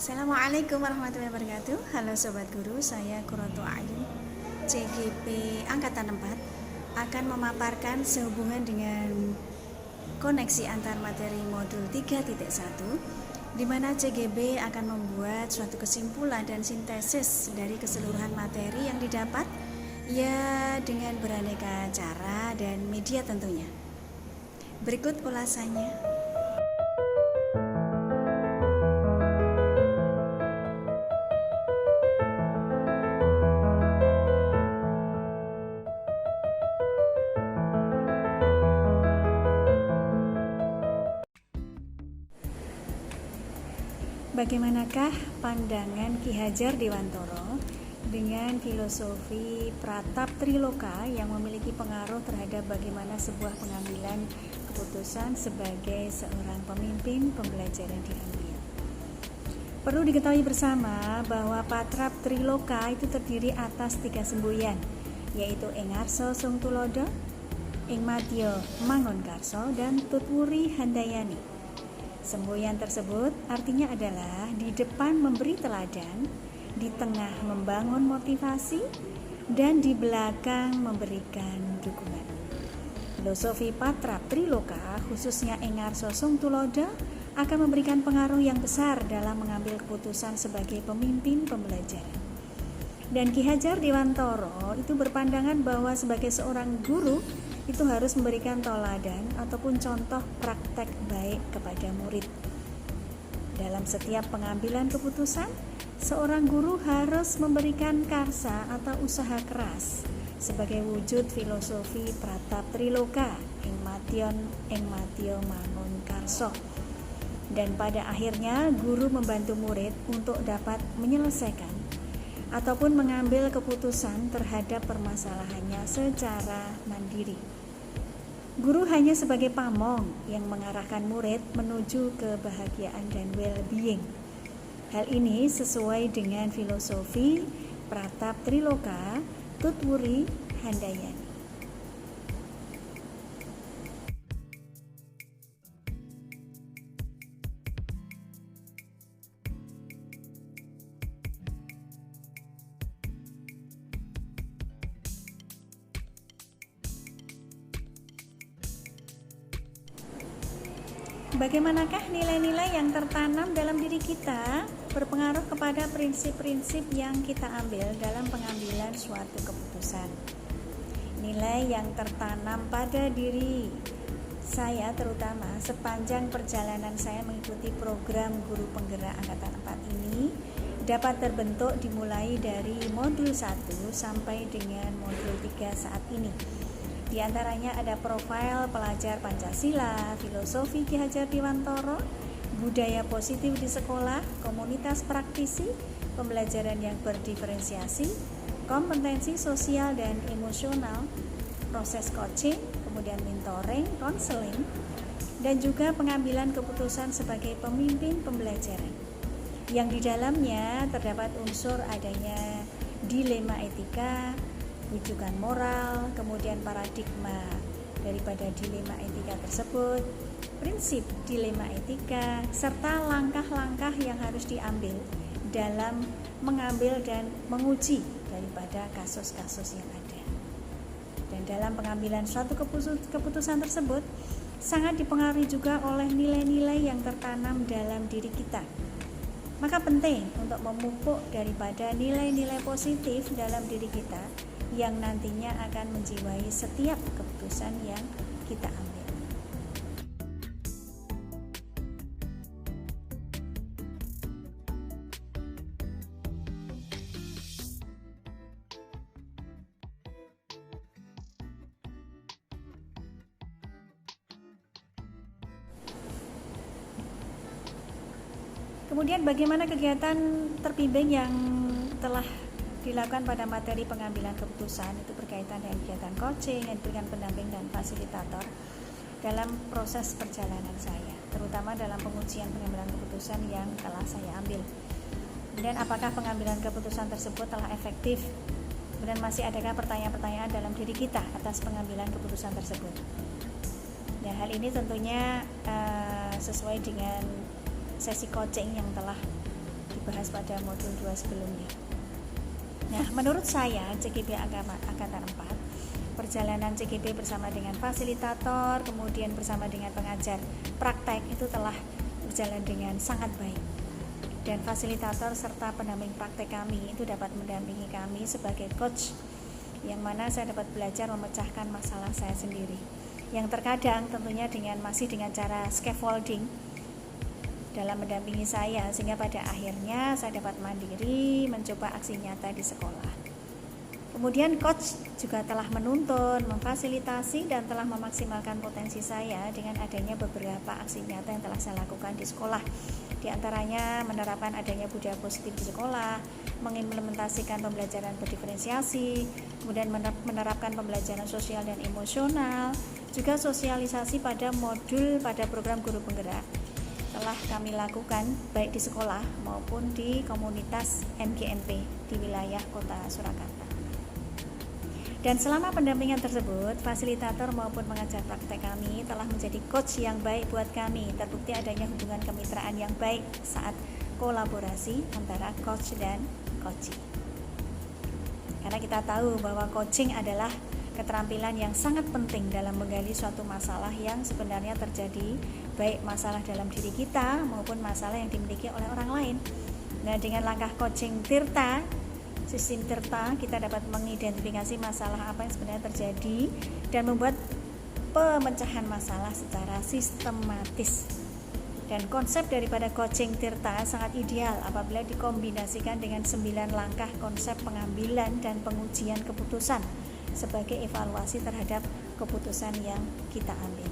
Assalamualaikum warahmatullahi wabarakatuh. Halo Sobat Guru, saya Qurratu A'yun CGP Angkatan 4 akan memaparkan sehubungan dengan koneksi antar materi modul 3.1 di mana CGB akan membuat suatu kesimpulan dan sintesis dari keseluruhan materi yang didapat ya dengan beraneka cara dan media tentunya. Berikut ulasannya. Bagaimanakah pandangan Ki Hajar Dewantoro dengan filosofi Pratap Triloka yang memiliki pengaruh terhadap bagaimana sebuah pengambilan keputusan sebagai seorang pemimpin pembelajaran diambil? Perlu diketahui bersama bahwa Pratap Triloka itu terdiri atas 3 semboyan, yaitu Ing Arso Sung Tulodo, Ing Madya Mangunkarso, dan Tutwuri Handayani. Semboyan tersebut artinya adalah di depan memberi teladan, di tengah membangun motivasi, dan di belakang memberikan dukungan. Filosofi Pratap Triloka, khususnya Ing Arso Sung Tulodo, akan memberikan pengaruh yang besar dalam mengambil keputusan sebagai pemimpin pembelajaran. Dan Ki Hajar Dewantoro itu berpandangan bahwa sebagai seorang guru itu harus memberikan teladan ataupun contoh praktek baik kepada murid. Dalam setiap pengambilan keputusan, seorang guru harus memberikan karsa atau usaha keras sebagai wujud filosofi Pratap Triloka, Ing Madya Mangunkarso. Dan pada akhirnya guru membantu murid untuk dapat menyelesaikan ataupun mengambil keputusan terhadap permasalahannya secara mandiri. Guru hanya sebagai pamong yang mengarahkan murid menuju kebahagiaan dan well-being. Hal ini sesuai dengan filosofi Pratap Triloka, Tutwuri Handayani. Bagaimanakah nilai-nilai yang tertanam dalam diri kita berpengaruh kepada prinsip-prinsip yang kita ambil dalam pengambilan suatu keputusan? Nilai yang tertanam pada diri saya terutama sepanjang perjalanan saya mengikuti program Guru Penggerak Angkatan 4 ini dapat terbentuk dimulai dari modul 1 sampai dengan modul 3 saat ini. Di antaranya ada profil pelajar Pancasila, filosofi Ki Hajar Dewantoro, budaya positif di sekolah, komunitas praktisi, pembelajaran yang berdiferensiasi, kompetensi sosial dan emosional, proses coaching, kemudian mentoring, konseling, dan juga pengambilan keputusan sebagai pemimpin pembelajaran. Yang di dalamnya terdapat unsur adanya dilema etika, rujukan moral, kemudian paradigma daripada dilema etika tersebut, prinsip dilema etika, serta langkah-langkah yang harus diambil dalam mengambil dan menguji daripada kasus-kasus yang ada. Dan dalam pengambilan suatu keputusan tersebut sangat dipengaruhi juga oleh nilai-nilai yang tertanam dalam diri kita. Maka penting untuk memupuk daripada nilai-nilai positif dalam diri kita yang nantinya akan menjiwai setiap keputusan yang kita ambil. Kemudian bagaimana kegiatan terbimbing yang telah dilakukan pada materi pengambilan keputusan itu berkaitan dengan kegiatan coaching, dengan pendamping dan fasilitator dalam proses perjalanan saya, terutama dalam pengujian pengambilan keputusan yang telah saya ambil. Kemudian apakah pengambilan keputusan tersebut telah efektif? Kemudian masih adakah pertanyaan-pertanyaan dalam diri kita atas pengambilan keputusan tersebut? Dan hal ini tentunya sesuai dengan sesi coaching yang telah dibahas pada modul 2 sebelumnya. Nah, menurut saya CGP Angkatan 4, perjalanan CGP bersama dengan fasilitator, kemudian bersama dengan pengajar praktek itu telah berjalan dengan sangat baik. Dan fasilitator serta pendamping praktek kami itu dapat mendampingi kami sebagai coach, yang mana saya dapat belajar memecahkan masalah saya sendiri, yang terkadang tentunya masih dengan cara scaffolding dalam mendampingi saya, sehingga pada akhirnya saya dapat mandiri mencoba aksi nyata di sekolah. Kemudian coach juga telah menuntun, memfasilitasi, dan telah memaksimalkan potensi saya dengan adanya beberapa aksi nyata yang telah saya lakukan di sekolah. Di antaranya menerapkan adanya budaya positif di sekolah, mengimplementasikan pembelajaran berdiferensiasi, kemudian menerapkan pembelajaran sosial dan emosional, juga sosialisasi pada program guru penggerak telah kami lakukan baik di sekolah maupun di komunitas MGMP di wilayah Kota Surakarta. Dan selama pendampingan tersebut, fasilitator maupun pengajar praktek kami telah menjadi coach yang baik buat kami. Terbukti adanya hubungan kemitraan yang baik saat kolaborasi antara coach dan coachee. Karena kita tahu bahwa coaching adalah keterampilan yang sangat penting dalam menggali suatu masalah yang sebenarnya terjadi, baik masalah dalam diri kita maupun masalah yang dimiliki oleh orang lain. Nah, dengan langkah coaching Tirta, sistem Tirta, kita dapat mengidentifikasi masalah apa yang sebenarnya terjadi dan membuat pemecahan masalah secara sistematis. Dan konsep daripada coaching Tirta sangat ideal apabila dikombinasikan dengan 9 langkah konsep pengambilan dan pengujian keputusan sebagai evaluasi terhadap keputusan yang kita ambil.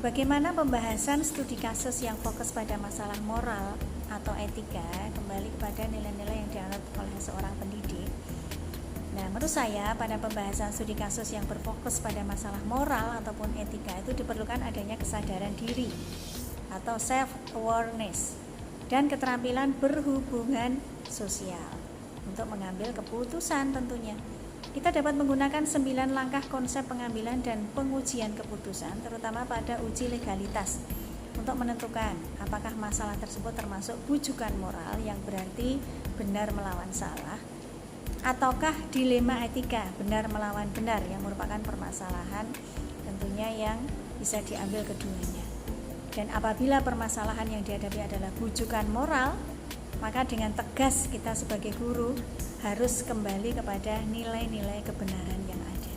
Bagaimana pembahasan studi kasus yang fokus pada masalah moral atau etika kembali kepada nilai-nilai yang dianut oleh seorang pendidik. Nah, menurut saya pada pembahasan studi kasus yang berfokus pada masalah moral ataupun etika itu diperlukan adanya kesadaran diri atau self-awareness dan keterampilan berhubungan sosial untuk mengambil keputusan tentunya. Kita dapat menggunakan 9 langkah konsep pengambilan dan pengujian keputusan, terutama pada uji legalitas, untuk menentukan apakah masalah tersebut termasuk bujukan moral yang berarti benar melawan salah, ataukah dilema etika benar melawan benar yang merupakan permasalahan tentunya yang bisa diambil keduanya. Dan apabila permasalahan yang dihadapi adalah bujukan moral, maka dengan tegas kita sebagai guru harus kembali kepada nilai-nilai kebenaran yang ada.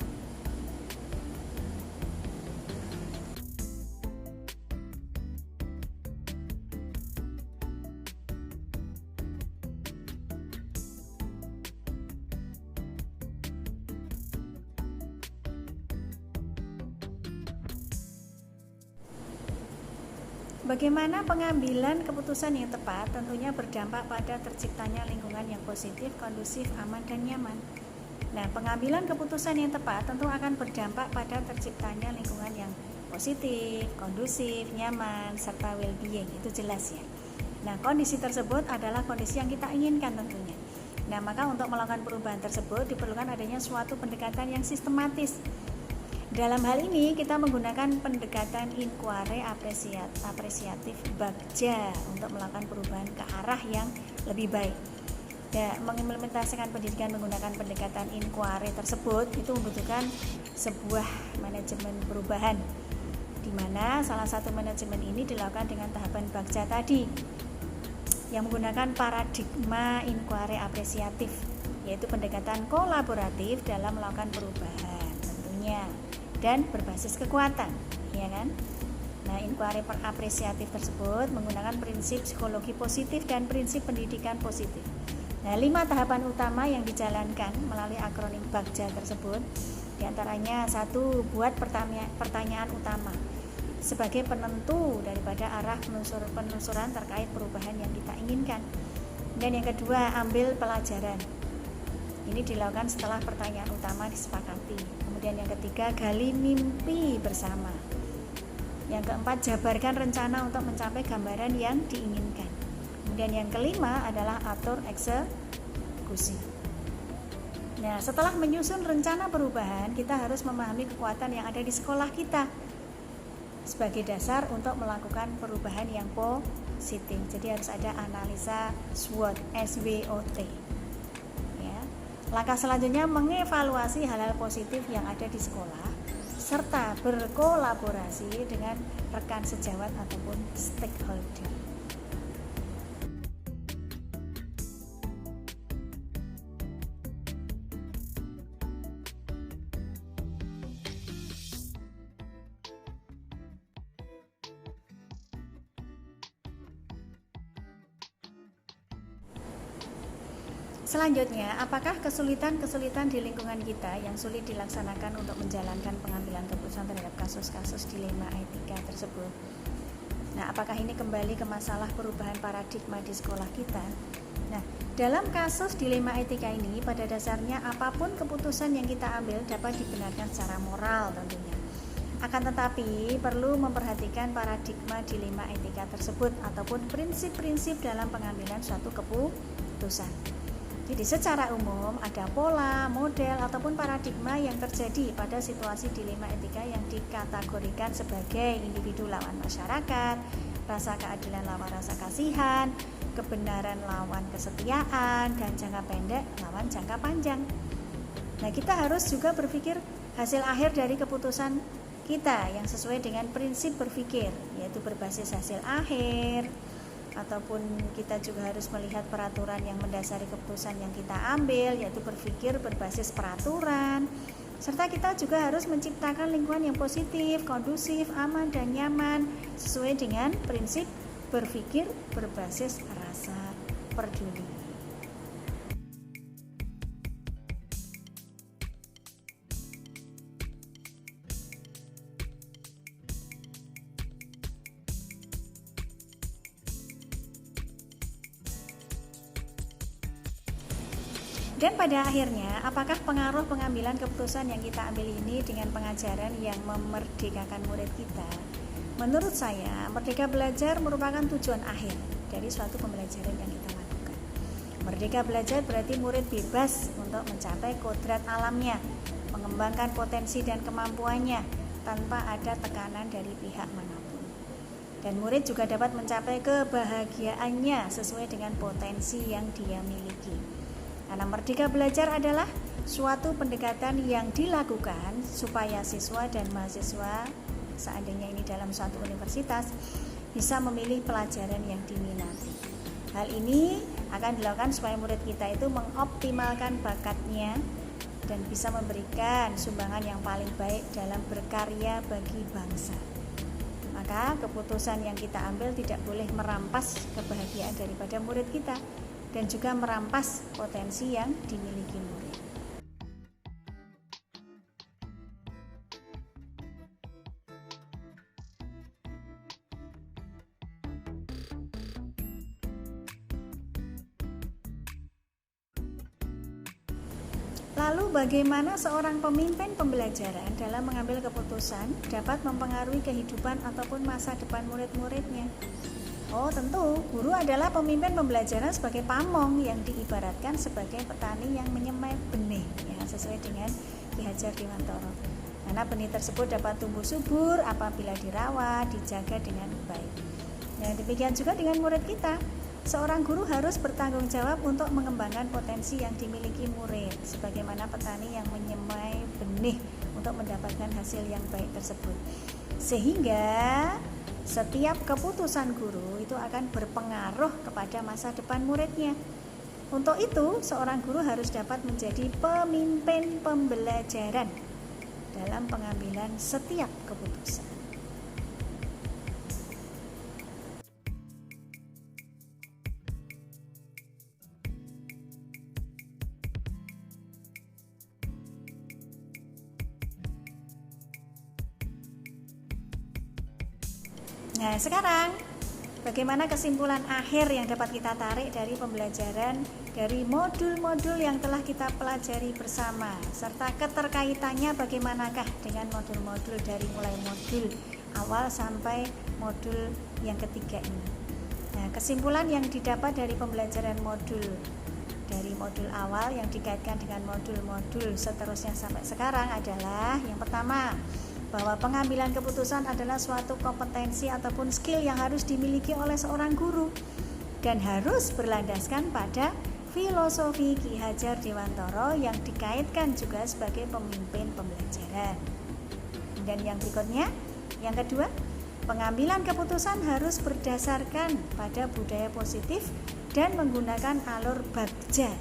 Bagaimana pengambilan keputusan yang tepat tentunya berdampak pada terciptanya lingkungan yang positif, kondusif, aman, dan nyaman. Nah, pengambilan keputusan yang tepat tentu akan berdampak pada terciptanya lingkungan yang positif, kondusif, nyaman, serta well-being, itu jelas ya. Nah, kondisi tersebut adalah kondisi yang kita inginkan tentunya. Nah, maka untuk melakukan perubahan tersebut diperlukan adanya suatu pendekatan yang sistematis. Dalam hal ini kita menggunakan pendekatan inquiry apresiatif bagja untuk melakukan perubahan ke arah yang lebih baik. Ya, mengimplementasikan pendidikan menggunakan pendekatan inquiry tersebut itu membutuhkan sebuah manajemen perubahan, di mana salah satu manajemen ini dilakukan dengan tahapan bagja tadi yang menggunakan paradigma inquiry apresiatif, yaitu pendekatan kolaboratif dalam melakukan perubahan tentunya dan berbasis kekuatan, ya kan? Nah, inquiry apresiatif tersebut menggunakan prinsip psikologi positif dan prinsip pendidikan positif. Nah, 5 tahapan utama yang dijalankan melalui akronim bagja tersebut, diantaranya 1, buat pertanyaan utama sebagai penentu daripada arah penelusuran terkait perubahan yang kita inginkan. Dan yang kedua, ambil pelajaran. Ini dilakukan setelah pertanyaan utama disepakati. Kemudian yang ketiga, gali mimpi bersama. Yang keempat, jabarkan rencana untuk mencapai gambaran yang diinginkan. Kemudian yang kelima adalah atur eksekusi. Nah, setelah menyusun rencana perubahan, kita harus memahami kekuatan yang ada di sekolah kita sebagai dasar untuk melakukan perubahan yang positif. Jadi harus ada analisa SWOT, SWOT. Ya. Langkah selanjutnya mengevaluasi hal-hal positif yang ada di sekolah serta berkolaborasi dengan rekan sejawat ataupun stakeholder. Selanjutnya, apakah kesulitan-kesulitan di lingkungan kita yang sulit dilaksanakan untuk menjalankan pengambilan keputusan terhadap kasus-kasus dilema etika tersebut? Nah, apakah ini kembali ke masalah perubahan paradigma di sekolah kita? Nah, dalam kasus dilema etika ini, pada dasarnya apapun keputusan yang kita ambil dapat dibenarkan secara moral tentunya. Akan tetapi, perlu memperhatikan paradigma dilema etika tersebut ataupun prinsip-prinsip dalam pengambilan suatu keputusan. Jadi secara umum ada pola, model, ataupun paradigma yang terjadi pada situasi dilema etika yang dikategorikan sebagai individu lawan masyarakat, rasa keadilan lawan rasa kasihan, kebenaran lawan kesetiaan, dan jangka pendek lawan jangka panjang. Nah, kita harus juga berpikir hasil akhir dari keputusan kita yang sesuai dengan prinsip berpikir, yaitu berbasis hasil akhir, ataupun kita juga harus melihat peraturan yang mendasari keputusan yang kita ambil, yaitu berpikir berbasis peraturan, serta kita juga harus menciptakan lingkungan yang positif, kondusif, aman, dan nyaman sesuai dengan prinsip berpikir berbasis rasa peduli. Dan pada akhirnya, apakah pengaruh pengambilan keputusan yang kita ambil ini dengan pengajaran yang memerdekakan murid kita? Menurut saya, merdeka belajar merupakan tujuan akhir dari suatu pembelajaran yang kita lakukan. Merdeka belajar berarti murid bebas untuk mencapai kodrat alamnya, mengembangkan potensi dan kemampuannya tanpa ada tekanan dari pihak manapun. Dan murid juga dapat mencapai kebahagiaannya sesuai dengan potensi yang dia miliki. Karena merdeka belajar adalah suatu pendekatan yang dilakukan supaya siswa dan mahasiswa, seandainya ini dalam suatu universitas, bisa memilih pelajaran yang diminati. Hal ini akan dilakukan supaya murid kita itu mengoptimalkan bakatnya dan bisa memberikan sumbangan yang paling baik dalam berkarya bagi bangsa. Maka keputusan yang kita ambil tidak boleh merampas kebahagiaan daripada murid kita dan juga merampas potensi yang dimiliki murid. Lalu bagaimana seorang pemimpin pembelajaran dalam mengambil keputusan dapat mempengaruhi kehidupan ataupun masa depan murid-muridnya? Oh, tentu, guru adalah pemimpin pembelajaran sebagai pamong yang diibaratkan sebagai petani yang menyemai benih, ya, sesuai dengan Ki Hajar Dewantara. Karena benih tersebut dapat tumbuh subur apabila dirawat, dijaga dengan baik. Nah, demikian juga dengan murid kita. Seorang guru harus bertanggung jawab untuk mengembangkan potensi yang dimiliki murid, sebagaimana petani yang menyemai benih untuk mendapatkan hasil yang baik tersebut. Sehingga setiap keputusan guru itu akan berpengaruh kepada masa depan muridnya. Untuk itu, seorang guru harus dapat menjadi pemimpin pembelajaran dalam pengambilan setiap keputusan. Nah, sekarang Bagaimana kesimpulan akhir yang dapat kita tarik dari pembelajaran dari modul-modul yang telah kita pelajari bersama, serta keterkaitannya bagaimanakah dengan modul-modul dari mulai modul awal sampai modul yang ketiga ini. Nah, kesimpulan yang didapat dari pembelajaran dari modul awal yang dikaitkan dengan modul-modul seterusnya sampai sekarang adalah yang pertama, bahwa pengambilan keputusan adalah suatu kompetensi ataupun skill yang harus dimiliki oleh seorang guru dan harus berlandaskan pada filosofi Ki Hajar Dewantara yang dikaitkan juga sebagai pemimpin pembelajaran. Dan yang berikutnya, yang kedua, pengambilan keputusan harus berdasarkan pada budaya positif dan menggunakan alur bagja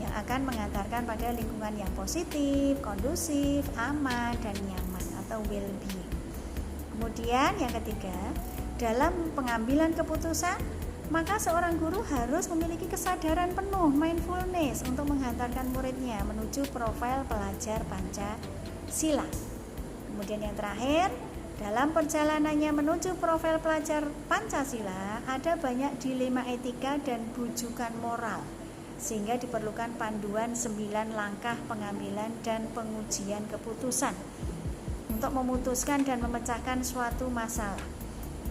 yang akan mengantarkan pada lingkungan yang positif, kondusif, aman, dan nyaman atau well-being. Kemudian yang ketiga, dalam pengambilan keputusan, maka seorang guru harus memiliki kesadaran penuh, mindfulness, untuk menghantarkan muridnya menuju profil pelajar Pancasila. Kemudian yang terakhir, dalam perjalanannya menuju profil pelajar Pancasila, ada banyak dilema etika dan bujukan moral, sehingga diperlukan panduan 9 langkah pengambilan dan pengujian keputusan untuk memutuskan dan memecahkan suatu masalah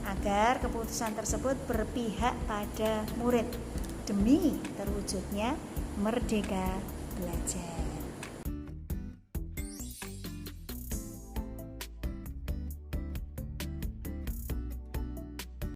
agar keputusan tersebut berpihak pada murid demi terwujudnya merdeka belajar.